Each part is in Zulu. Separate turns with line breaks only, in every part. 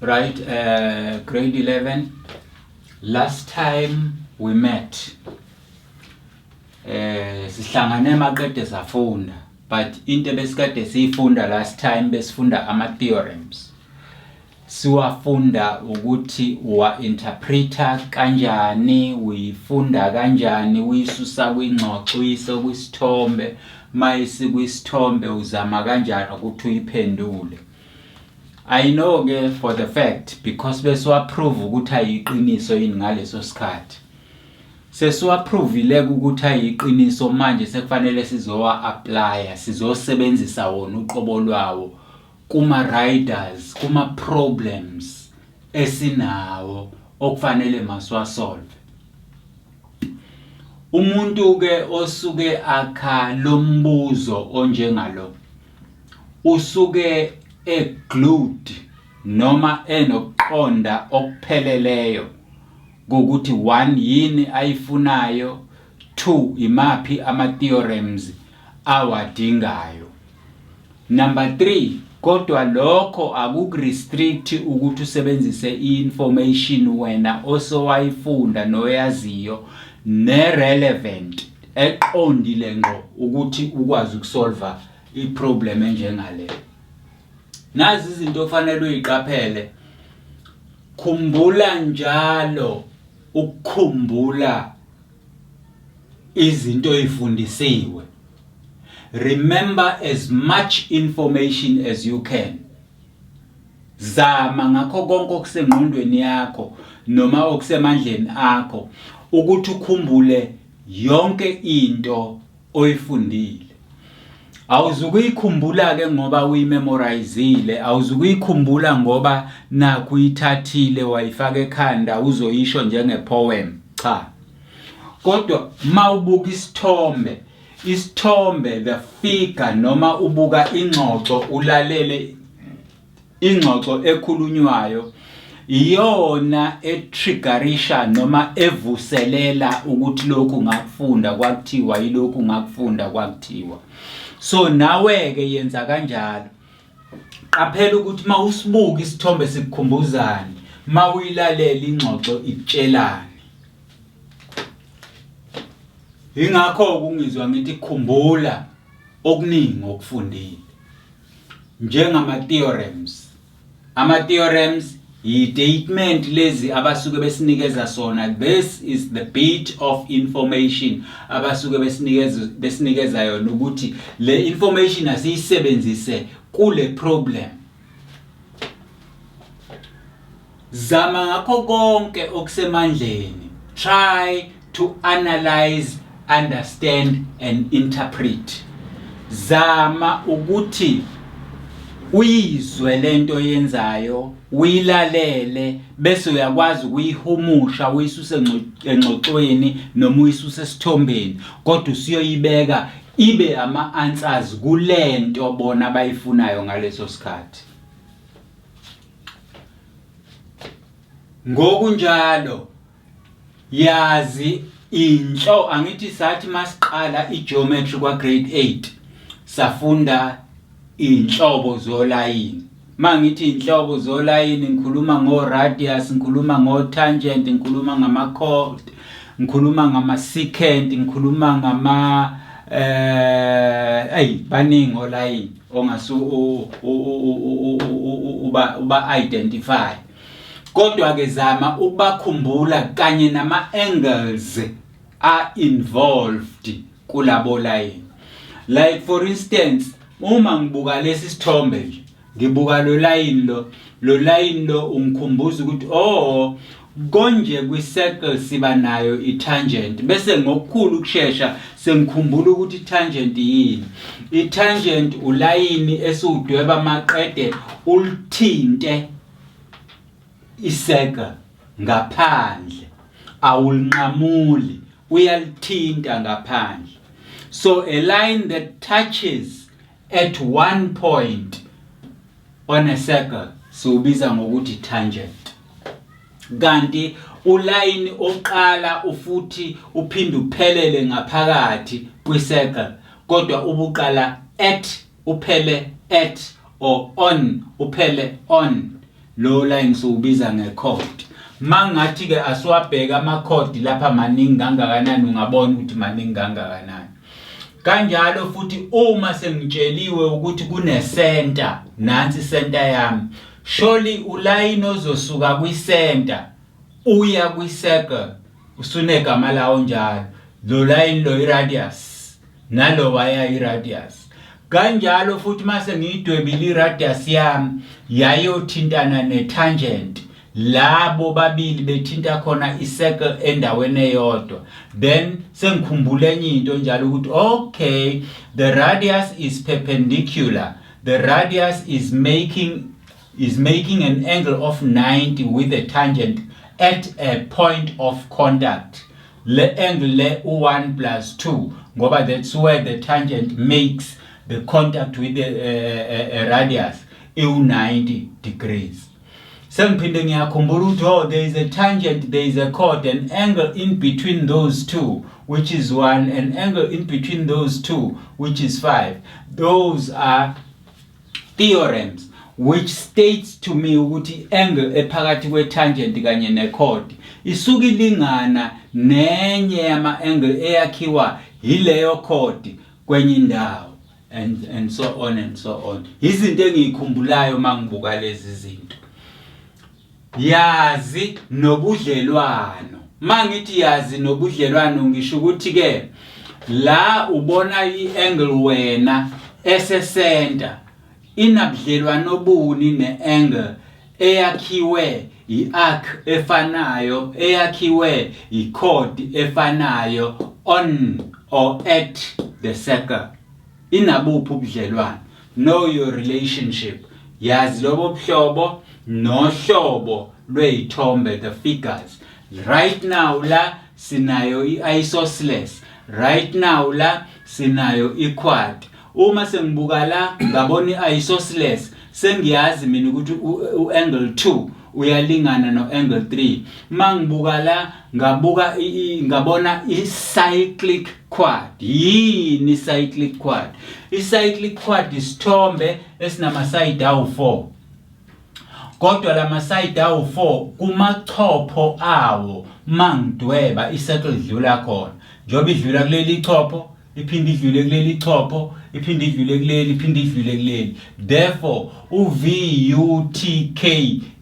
right? Grade 11. Last time we met, sihlangane maqede safunda, but into besikade siyifunda last time besifunda ama-theorems. Siwafunda ukuthi uwa-interpreta kanjani, uyifunda kanjani, uyisusa kwingxoxo, uyise kwisithombe, mayisi kwisithombe uzama kanjani ukuthi uyiphendule. I know for the fact because besiwaprove ukuthi ayiqiniso yini ngaleso sikhathi. Sesiwaprove ukuthi ayiqiniso manje sekufanele sizowa-applya, sizosebenzisa wona uqobo lwawo kuma riders, kuma problems esinawo okufanele masiwasolve. Umuntu ke osuke akha lombuzo onjengalo usuke glued noma enokuqonda okupheleleyo ukuthi 1 yini ayifunayo, 2 imapi ama-theorems awadingayo, number 3 kodwa lokho akukurestrict ukuthi usebenzise i-information wena osowayifunda noyaziyo ne-relevant eqondile ngqo ukuthi ukwazi ukusolve i-problem enjengale. Nazi izinto ofanele uyiqaphele. Khumbula njalo ukukhumbula izinto ezifundisiwe. Remember as much information as you can. Zama ngakho konke okusengqondweni yakho noma okusemandleni akho ukuthi ukhumbule yonke into oyifundile. Awuzukuyikhumbula ke ngoba uyimemorizeile, awuzukuyikhumbula ngoba nakho uyithathile wayifaka ekhanda uzoyisho njengepoem, cha. Kodwa mawubuka isithombe the figure noma ubuka ingxoxo, ulalele ingxoxo ekhulunywayo, iyona etriggerisha noma evuselela ukuthi lokhu ngakufunda kwakuthiwa, yilokhu ngakufunda kwakuthiwa. So nawe ke yenza kanjalo. Qaphela ukuthi mawusibuka isithombe sikukhumbuzani, mawuyilalela ingxoxo ikutshelani. Ingakho kungizwa ngithi khumbula okuningi okufundile. Njengama-theorems. Ama-theorems i-statement lezi abasuke besinikeza sona. This is the bit of information abasuke besinikeza yona ukuthi le information asiyisebenzise kule problem. Zama ngakho konke okusemandleni. Try to analyze, understand and interpret. Zama ukuthi uyizwe lento yenzayo, uyilalele bese uyakwazi ukuyihumusha, uyisuse engxoxweni noma uyisuse esithombeni, kodwa usiyoyibeka ibe ama-answers kulento bona abayifunayo ngaleso sikhathi. Ngokunjalo yazi angithi sathi masiqala i-geometry kwa grade 8 safunda inhlobo zolayini. Mangithi inhlobo zolayini ngikhuluma ngo-radius, ngikhuluma ngo-tangent, ngikhuluma ngama-chord, ngikhuluma ngama-secant, ngikhuluma baningi olayini ongasu uba identify. Kodwa ke zama ukubakhumbula kanye nama-angles are involved kulabo layini. Like for instance, uma ngibuka lesi sithombe nje, ngibuka lo line lo ungikhumbuza ukuthi konje kwi-circle siba nayo i-tangent, bese ngokukhulu ukusheshsha sengikhumbula ukuthi i-tangent yini. I-tangent ulayini esiwudweba maqede ulithinte i-circle ngaphandle, awulinqamuli, uyalithinta ngaphandle. So a line that touches at one point on a circle siwubiza ngokuthi tangent. Kanti uline oqala ufuthi uphinde uphelele ngaphakathi kwi-circle, kodwa ubuqala at uphele at or on uphele on, lo line siwubiza ngekhodi. Mangathi ke asiwabheka amakhodi lapha maningi kangakanani ungabona ukuthi maningi kangakanani. Kanjalo futhi uma sengitsheliwe ukuthi kune center, nansi center yami, surely uline ozosuka kwi center uya kwi circle usunegama lawo njalo. Lo line lo iradius nalo waya iradius. Kanjalo futhi mase ngidwebile iradius yami yayothintana netangent, labo babili bethinta khona icircle endaweni eyodwa, then sengikhumbula enye into njalo ukuthi okay, the radius is perpendicular, the radius is making an angle of 90 with the tangent at a point of contact. Le angle le 1 plus 2 ngoba that's where the tangent makes the contact with the radius 90 degrees. Sengiphinde ngiyakhumbula ukuthi oh, there is a tangent, there is a chord, an angle in between those two which is 1, an angle in between those two which is 5. Those are theorems which states to me ukuthi angle ephakathi kwe tangent kanye ne chord isuka ilingana nenye yama angle eyakhiwa yileyo chord kwenye indawo, and so on and so on. Izinto engikhumbulayo mangibuka lezi zinto. Yazi nobudlelwano. Mangithi yazi nobudlelwano ngisho ukuthi ke la ubona iangle wena esecenter inabudlelwano buni neangle eyakhiwe iarc efanayo, eyakhiwe ichord efanayo on or at the circle. Inabuphi ubudlelwano? Know your relationship. Yazi lobo buhlobo nohlobo lweyithombe, the figures. Right now la sinayo i-isosceles, right now la sinayo i-quad. Uma sengibuka la ngabona i-isosceles sengiyazi mina ukuthi u-angle 2 uyalingana no-angle 3. Mangibuka la ngabona i-cyclic quad. Yini i-cyclic quad? I-cyclic quad isithombe esinama-side awu-4. Kodwa lama side awu-4 kumachopho awo mangidweba i-circle idlula khona. Njoba idlula kuleli chopho, iphinde idlule kuleli chopho, iphinde idlule kuleli, iphinde idlule kuleli. Therefore, u-VUTK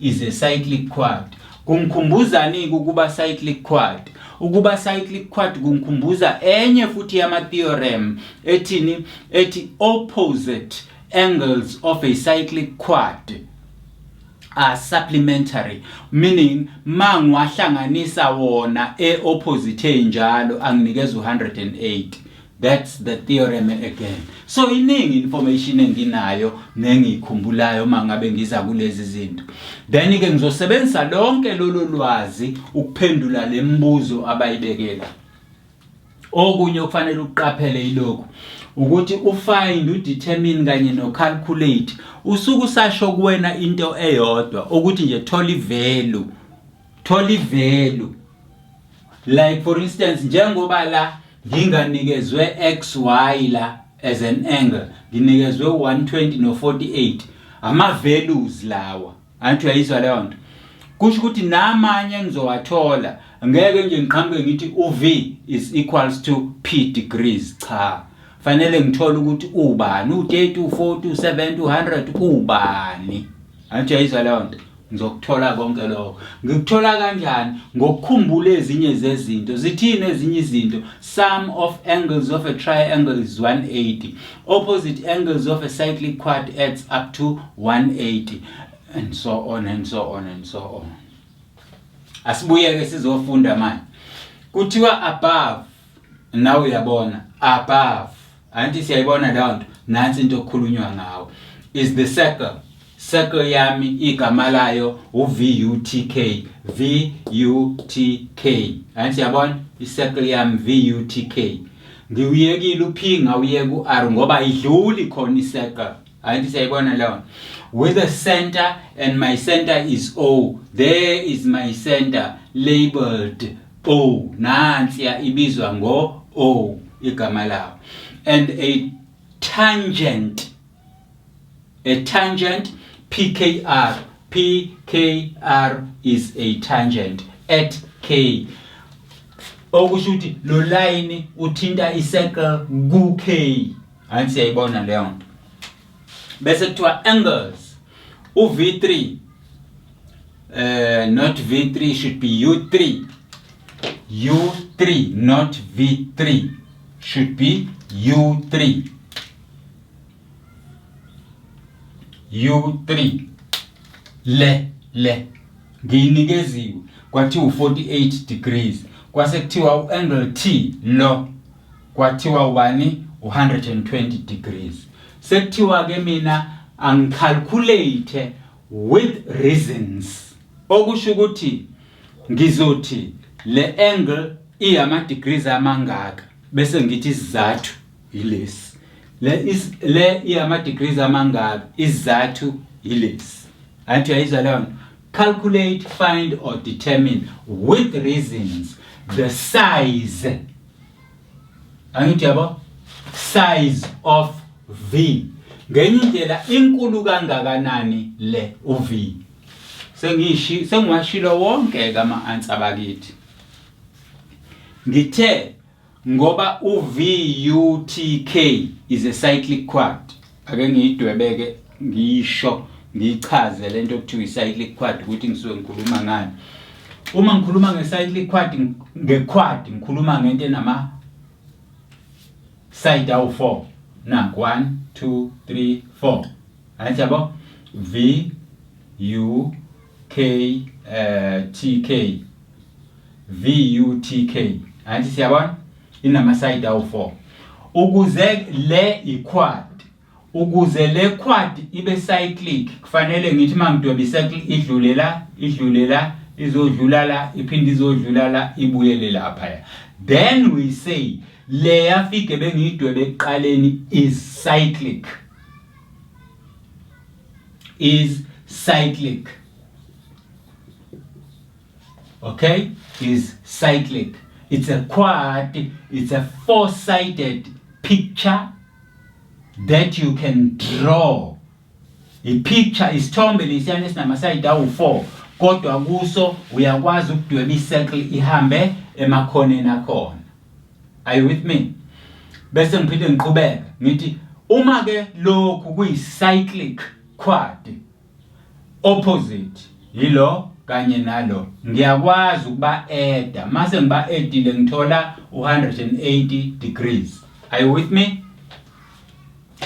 is a cyclic quad. Kumkhumbuzani ukuba cyclic quad? Ukuba cyclic quad kumkhumbuza enye futhi yama theorem ethini, ethi opposite angles of a cyclic quad are supplementary, meaning mangwahlanganisa wona opposite njalo anginikeza 108. That's the theorem again. So iningi information enginayo nengikhumbulayo mangabe ngiza kulezi zinto. Then ke ngizosebenzisa lonke lolu lwazi ukuphendula lembuzo abayibekela. Okunye okufanele uqaphele ilokho ukuthi ufind, udetermine kanye nocalculate usuku sasho kuwena into eyodwa ukuthi nje thola value. Like for instance njengoba la nginganikezwe xy la as an angle, nginikezwe 120 no 48 ama values lawa. Anti uyayizwa leyo nto? Kusho ukuthi namanye engizowathola ngeke nje ngiqhamuke ngithi uv is equals to p degrees. Cha, fanele ngithole ukuthi ubani, u30, u40, u70, u100 ubani. Anti uyayizwa leyo nto? Ngizokuthola konke lokho. Ngikuthola kanjani? Ngokukhumbula ezinye zezinto. Zithini ezinye izinto? Sum of angles of a triangle is 180. Opposite angles of a cyclic quad adds up to 180. And so on and so on and so on. Asibuye ke sizofunda manje. Kuthiwa above. Nawe uyabona above. Anti siyayibona down. Nansi into okukhulunywa ngawo. Is the circle. Circle yami igama layo uVUTK. VUTK. Anti yabona i-circle yami VUTK. Ngiuyekile uphi ngawuyeka uR ngoba idluli khona i-circle. Anti siyayibona leyo. With the center, and my center is O. There is my center labeled O. Nansi ya ibizwa ngo O igama lawo. And a tangent PKR PKR is a tangent at K. Okusho ukuthi lo line uthinta i-circle ku-K. Angithi siyayibona leyo nto. Bese kuthiwa angles. U-V3 not V3 should be U3. U3 not V3 should be U3. U3 le nginikeziwe kwathiwa 48 degrees kwase kuthiwa uangle T lo kwathiwa ubani 120 degrees. Sekuthiwa ke mina angicalculate with reasons. Okusho ukuthi ngizothi le angle iyama degrees amangaka bese ngithi isizathu yilesi. Le iyama degrees amangaka isizathu yilesi. Anti ayizwa leyo. Calculate, find or determine with reasons the size. Angithi yabo? Size of V. Ngenye indlela inkulu kangakanani le uV. Sengiwashilo wonke ama answer bakithi. Ngithe ngoba uVUTK is a cyclic quad. Ake ngiyidwebeke ngisho ngichaze lento okuthiwa i-cyclic quad ukuthi ngisuke ngikhuluma ngani. Uma ngikhuluma nge-cyclic quad ngequad ngikhuluma ngento enama side awu-4. Nanku 1 2 3 4. Angithi yabo? V U K T K V U T K. Angithi siyabona? Inama side awu-4. Ukuze le iquad, ukuze le quad ibe cyclic kufanele ngithi mangidweba i-cycle idlule la izodlula la iphinde izodlula la ibuyele lapha. Then we say le yafike bengidwebe ekuqaleni is cyclic. Is cyclic. Okay? Is cyclic. It's a quad, it's a four-sided picture that you can draw. A picture is thombe lisiyana esinama side awu-4 kodwa kuso uyakwazi ukudweba i-circle ihambe emakhoneni akhona. Are you with me? Bese ngiphinde ngiqhubeka ngithi uma ke lokhu kuyi-cyclic quad opposite yilo kanye nalo ngiyakwazi ukuba add. Mase ngiba addile ngithola 180 degrees. Are you with me?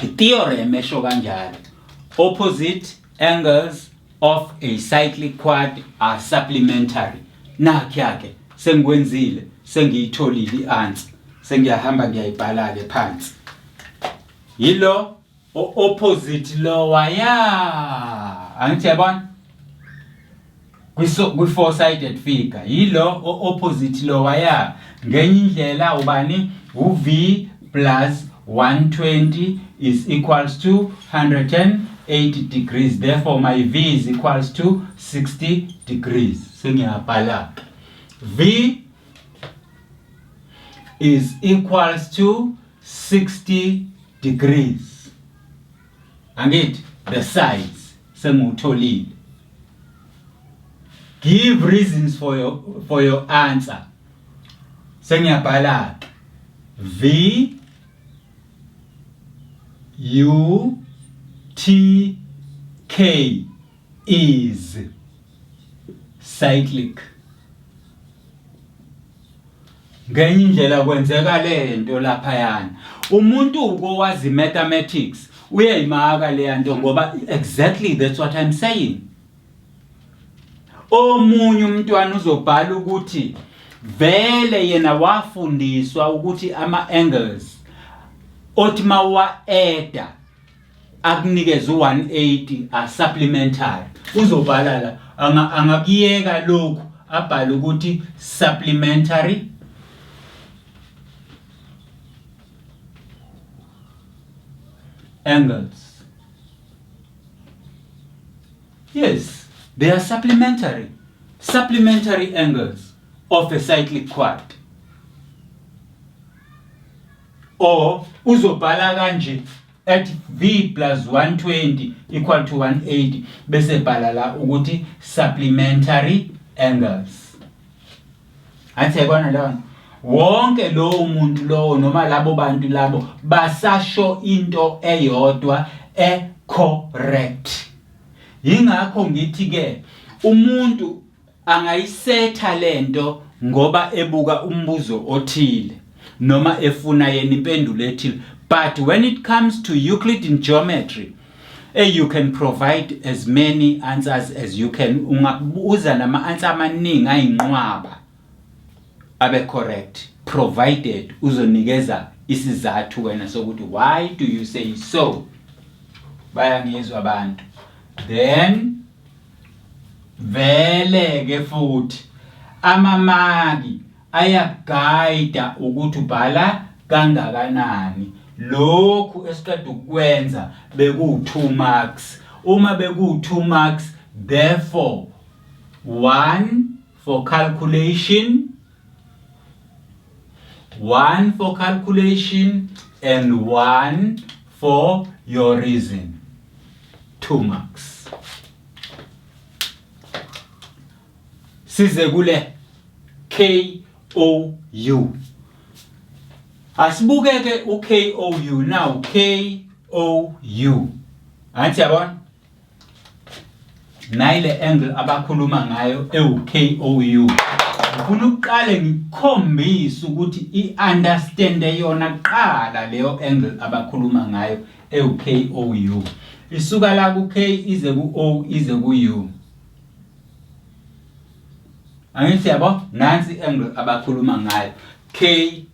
I-theorem esho kanjalo. Opposite angles of a cyclic quad are supplementary. Nakho-ke sengikwenzile sengiyitholile i-answer. Sengiyahamba ngiyayibhala ke phansi. Yilo opposite lo waya. Angithi yabona? Kwi-four-sided figure. Yilo opposite lo waya. Ngenye indlela ubani uV plus 120 is equals to 180 degrees. Therefore my V is equals to 60 degrees. Sengiyabhala. V is equals to 60 degrees. Angithi the size sengutholile. Give reasons for your answer. Sengiyabhala. V U T K is cyclic. Ngenye indlela kwenzeka lento lapha yana. Umuntu ukowazi mathematics uyayimaka le nto ngoba exactly that's what I'm saying. Omunye umntwana uzobhala ukuthi vele yena wafundiswa ukuthi ama angles othi mawa adda akunikeza u180 a supplementary. Uzobhala la angakiyeka lokhu abhala ukuthi supplementary angles. Yes, they are supplementary angles of a cyclic quad. Or uzobhala kanje at V plus 120 equal to 180 bese bhala la ukuthi supplementary angles. Athi yabona lona wonke lo umuntu lo noma labo bantu labo basasho into eyodwa correct. Yingakho ngithi ke umuntu angayisetha lento ngoba ebuka umbuzo othile noma efuna yena impendulo ethile. But when it comes to Euclidean geometry, you can provide as many answers as you can. Ungabuza nama answer amaningi ayinqwaba abe correct, provided uzonikeza isizathu wena sokuthi why do you say so. Bayangizwa abantu. Then vele ke futhi amamaki ayaguide ukuthi ubhala kangakanani. Lokhu esiqeda ukwenza beku 2 marks. Uma beku 2 marks, therefore 1 for calculation, 1 for calculation and 1 for your reason. 2 marks. Size kule KOU. Asibukeke uKOU now. KOU. Anti yabona? Nayile angle abakhuluma ngayo KOU. Ufuna uqale ngikhombisa ukuthi iunderstand yona qala leyo angle abakhuluma ngayo KOU. Isuka la ku K ize ku O ize ku U. Angithi yabo nansi angle abakhuluma ngayo KOU.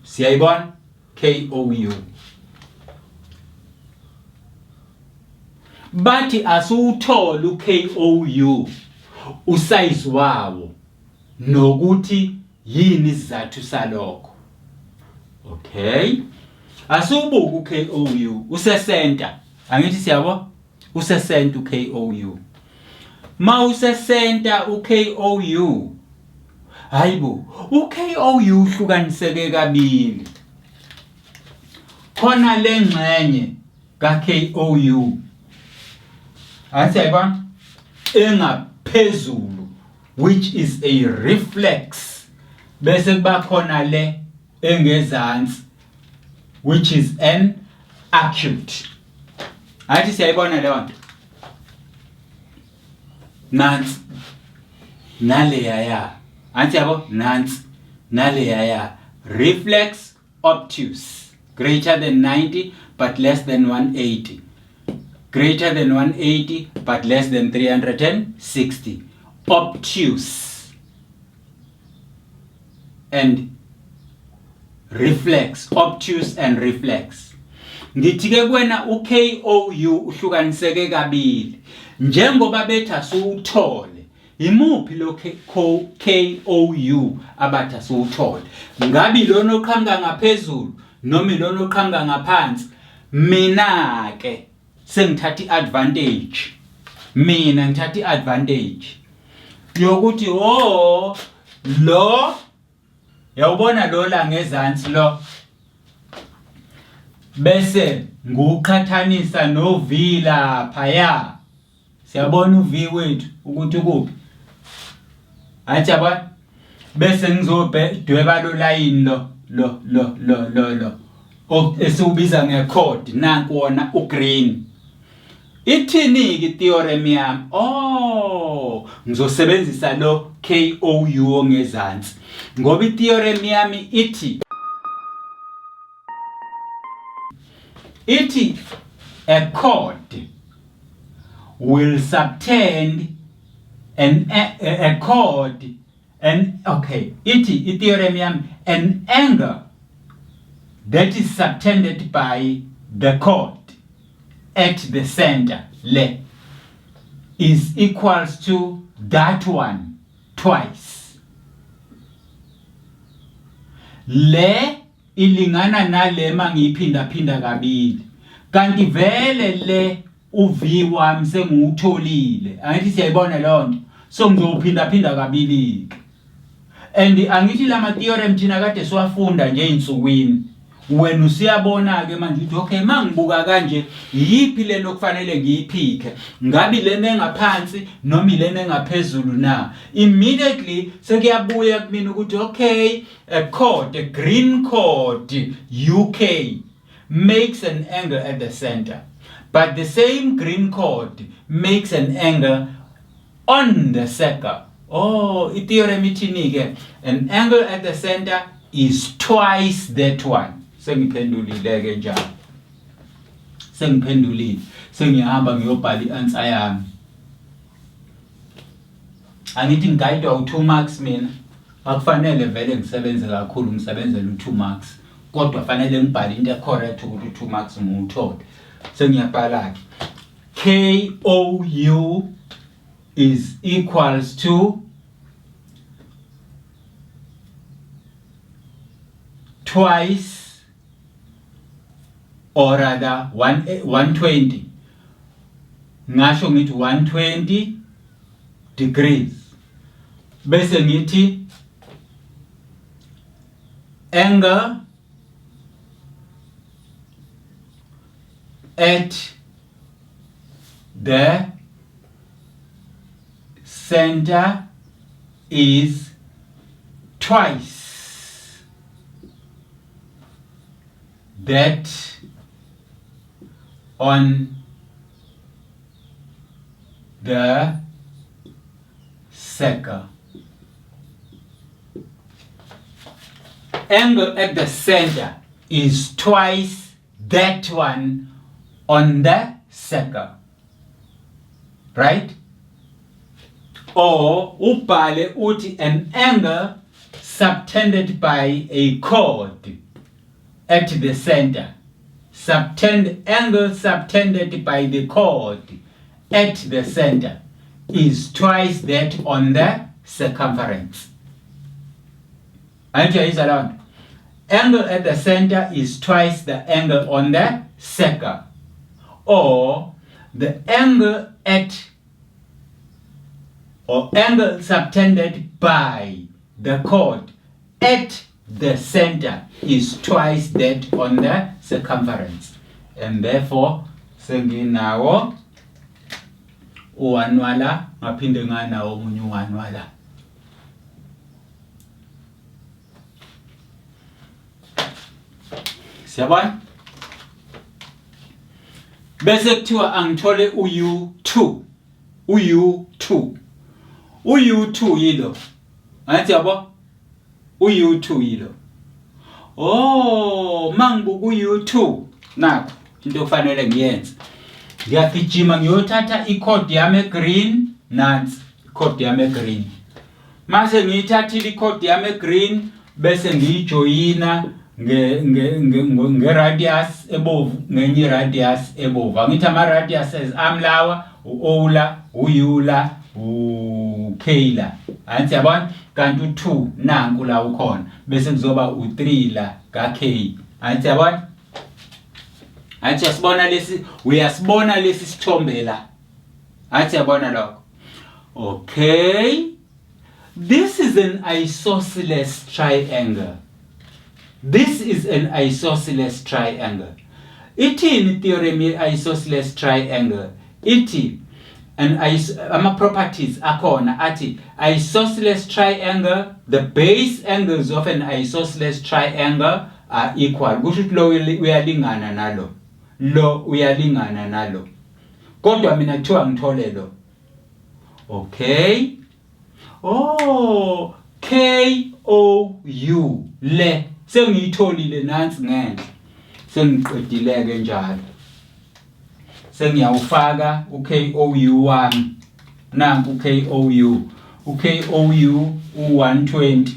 Siyayibona? KOU. Bathi asuwuthola uKOU usize wawo nokuthi yini isizathu salokho. Okay? Asubuka uKOU usesenta. Angithi siyabo? Usesenta uKOU. Ma usesenta uKOU. Hayibo, uKOU uhlukaniseke kabili. Khona lengxenye kaKOU. Asiyayibona? Engaphezulu, which is a reflex. Bese kuba khona le engezansi, which is an acute. Athi siyayibona leyo nto. Nansi naleya ya. Athi yabo nansi naleya ya. Reflex obtuse. Greater than 90 but less than 180. Greater than 180 but less than 360. Obtuse and reflex. Obtuse and reflex. Ngithike kuwena uKOU uhlukaniseke kabili. Njengoba betha suuthole, imuphi lo KOU abatha suuthole? Ngabi lona oqhamuka ngaphezulu noma lona oqhamuka ngaphansi? Mina ke sengithatha iadvantage. Mina ngithatha iadvantage yokuthi lo yawubona lo la ngezansi lo bese nguqhathanisa no V lapha ya. Siyabona uV wethu ukuthi kuphi. Athi yabona bese ngizodweba lo line lo esiubiza ngecode nanku wona ugreen. Ithini ke theorem yami? Ngizosebenzisa lo KOU ongezansi ngoba itheorem yami ithi a chord will subtend a chord and okay theorem yami an angle that is subtended by the chord at the center le is equals to that one twice. Le ilingana nale mangiphinda kabili. Kanti vele le uV wami sengiwutholile. Angithi siyayibona lonto. So ngizophinda kabili. And angithi lama theorem thina kade siwafunda nje insukwini. wena usiyabona ke manje ukuthi okay mangibuka kanje yipi lento okufanele ngiyiphike ngabe lena engaphansi noma ilena engaphezulu na immediately sekuyabuya kumina ukuthi okay a green chord UK makes an angle at the center but the same green chord makes an angle on the sector. Oh, theorem ithini ke an angle at the center is twice that one. Sengiphendulile ke njalo. Sengiphendulile. Sengihamba ngiyobhala i-answer yami. Angithi ngigayidwa u2 marks mina. Akufanele vele ngisebenze kakhulu ngisebenzela u2 marks. Kodwa fanele ngibhale into correct ukuthi u2 marks ngiyuthole. Sengiyabhala ke KOU is equals to twice or rather 120 ngasho ngithi 120 degrees bese ngithi angle at the center is twice that on the circle. Angle at the center is twice that one on the circle. Right? Or ubhale uthi an angle subtended by a chord at the center. Angle subtended by the chord at the center is twice that on the circumference. Angle at the center is twice the angle on the circle. Or the angle angle subtended by the chord at the center is twice that on the circumference. And therefore, senginawo uwanwala ngaphinde nganawo omunye uwanwala. Siyabona? Bese kuthiwa angithole u-U2. U-U2. U-U2 yilo. Angithi yabo? U-U2 yilo. Oh, mangibuka u-U2 nakho into okufanele ngiyenze. Ngiyagijima ngiyothatha i-chord yami egreen nansi i-chord yami egreen. Mase ngiyithathile i-chord yami egreen bese ngiyijoyina nge-radius ebovu ngenye radius ebovu. Angithi ama radiuses amlawa u-O-la, u-U-la, u-K-la. Angithi yabona kanti u2 nanku la ukhona bese kuzoba u3 la ka-K. Angithi yabona? Angithi uyasibona lesi sithombe la. Angithi yabona lokho. Okay. This is an isosceles triangle. This is an isosceles triangle. Ithini theorem ye-isosceles triangle? Ithi ama properties akhona athi isosceles triangle, the base angles of an isosceles triangle are equal. Kusho ukuthi lo uyalingana nalo. Lo uyalingana nalo. Kodwa mina kuthiwa ngithole lo. Okay. Oh, KOU le sengiyitholile nansi ngenhla. Sengiqedile ke njalo. Sengiyawufaka uKOU wami. Nanku uKOU. uKOU u120.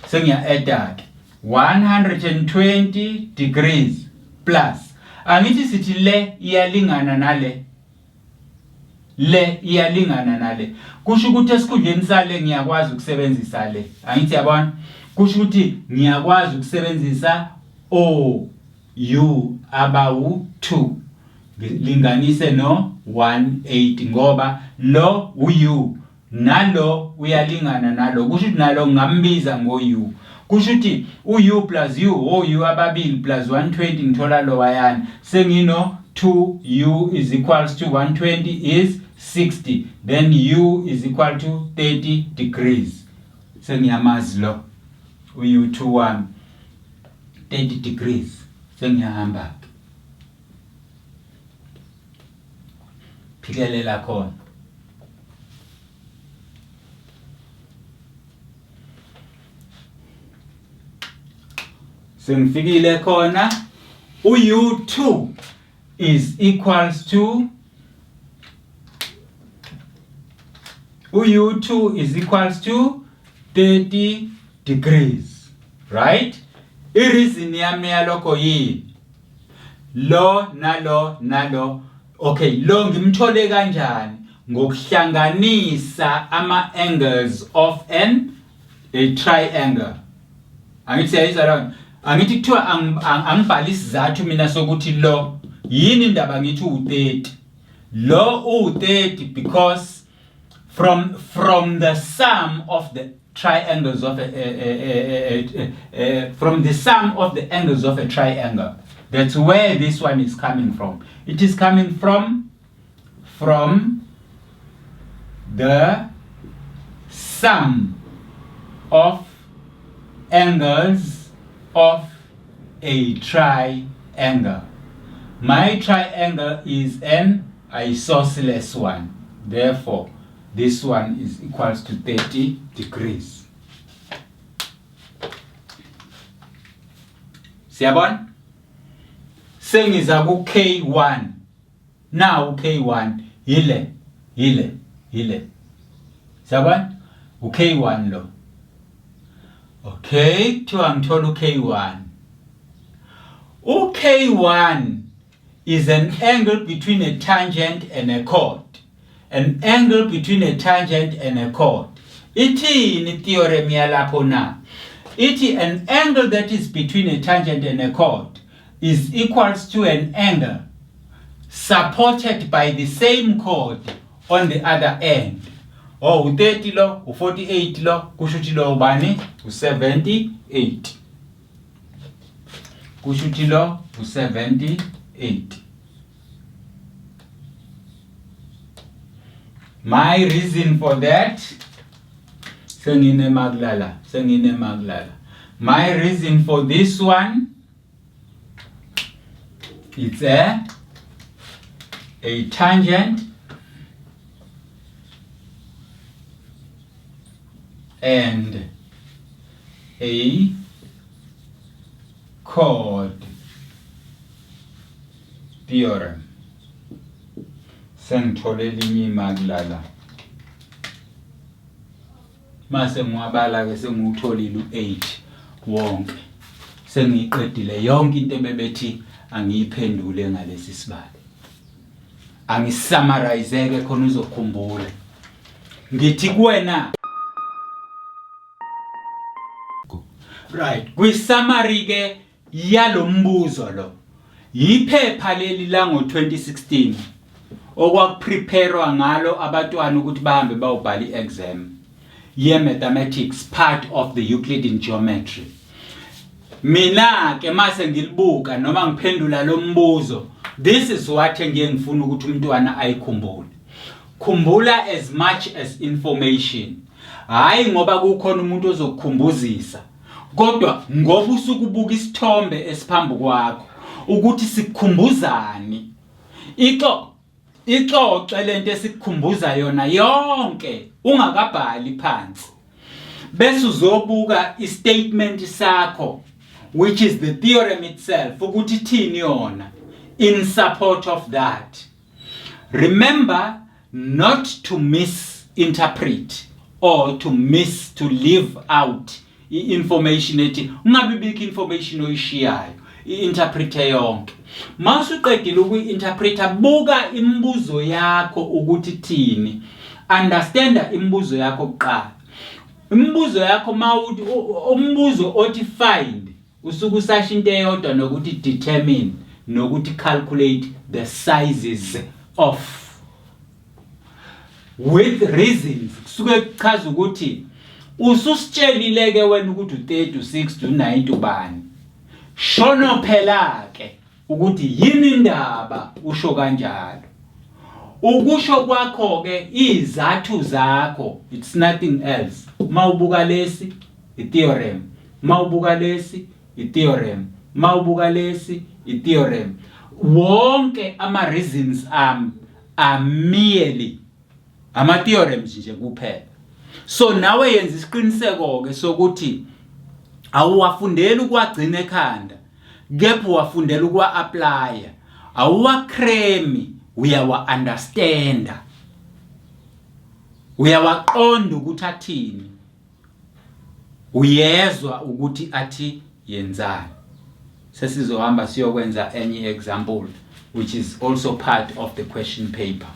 Sengiya-add 120 degrees plus. Angithi sithi le iyalingana nale. Le iyalingana nale. Kusho ukuthi esikhundleni sale ngiyakwazi ukusebenzisa le. Angithi yabona? Kusho ukuthi ngiyakwazi ukusebenzisa OU abawu2 linganise no 180 ngoba lo uU nalo uyalingana nalo. Kusho ukuthi nalo ngambiza ngoU. kusho ukuthi u plus u ababili plus 120 ngithola lo wayani sengino 2u is equals to 120 is 60, then u is equal to 30 degrees. Sengiyamazi lo u2 wami 30 degrees sengiyahamba phikelela khona. Sengifikile khona u2 is equals to u2 is equals to 30 degrees, right? I-reason yami yalokho yini? Lo nalo. Okay, lo ngimthole kanjani? Ngokuhlanganisa ama-angles of a triangle. Angithi siyayizwa angithi kuthiwa angibhala isizathu mina sokuthi lo yini indaba ngithi u30. Lo u30 because from the sum of the triangles of from the sum of the angles of a triangle. That's where this one is coming from. It is coming from the sum of angles of a triangle. My triangle is an isosceles one. Therefore, this one is equals to 30 degrees. Siyabona? Sengiza ku K1. Now K1 ile. Siyabona? K1 lo. Okay, kuthiwa ngithola K1. K1 is an angle between a tangent and a chord. An angle between a tangent and a chord. Ithini theorem yalapho na? Ithi an angle that is between a tangent and a chord is equals to an angle supported by the same chord on the other end. U30 lo, u48 lo, kusho ukuthi lo ubani? U78. Kusho ukuthi lo u78. My reason for that, sengine maglala. My reason for this one, it's a tangent and a chord theorem. Sengithole linye maglala. Mase ngwabala ke sengutholile u8 wonke. Sengiqedile yonke into ebebethi angiyiphendule ngalesi sibalo. Angisummarize ke khona uzokhumbula. Ngithi kuwena right, kwi summary ke yalombuzo lo. Yiphepha leli la ngo2016 okwakupreparewa ngalo abantwana ukuthi bahambe bayobhala iexam ye mathematics part of the Euclidean geometry. Mina ke mase ngilibuka noma ngiphendula lo mbuzo, this is what ngiye ngifuna ukuthi umntwana ayikhumbule. Khumbula as much as information. Hayi ngoba kukhona umuntu ozokukhumbuzisa, kodwa ngoba usukubuka isithombe esiphambi kwakho ukuthi sikukhumbuzani. Ixoxe lento esikukhumbuza yona yonke ungakabhali phansi. Bese uzobuka istatement sakho, which is the theorem itself, ukuthi thini yona in support of that. Remember not to misinterpret or to leave out information ethi ungabibika information oyishiyayo, interprete yonke. Masuqedile ukuinterpreta, buka imibuzo yakho ukuthi thini. Understand imibuzo yakho kuqala. Imibuzo yakho mawuthi umbuzo othi find, usuku sasho into eyodwa nokuthi determine nokuthi calculate the sizes of with reasons. Kusuke kuchaza ukuthi Ususitshelile ke wena ukuthi u30 u60 u90 ubani. Shono phela ke ukuthi yini indaba usho kanjalo. Ukusho kwakho ke izathu zakho, it's nothing else. Mawubuka lesi itheorem, mawubuka lesi itheorem, mawubuka lesi itheorem. Wonke ama reasons are merely ama theorems nje kuphela. So nawe yenza isiqiniseko ke sokuthi awuwafundeli ukwagcina ekhanda, kepha uwafundela ukwa apply. Awuwacremi, uyawa understanda. Uyawaqonda ukuthi athini. Uyezwa ukuthi athi yenzani. Sesizohamba siyokwenza enye example which is also part of the question paper.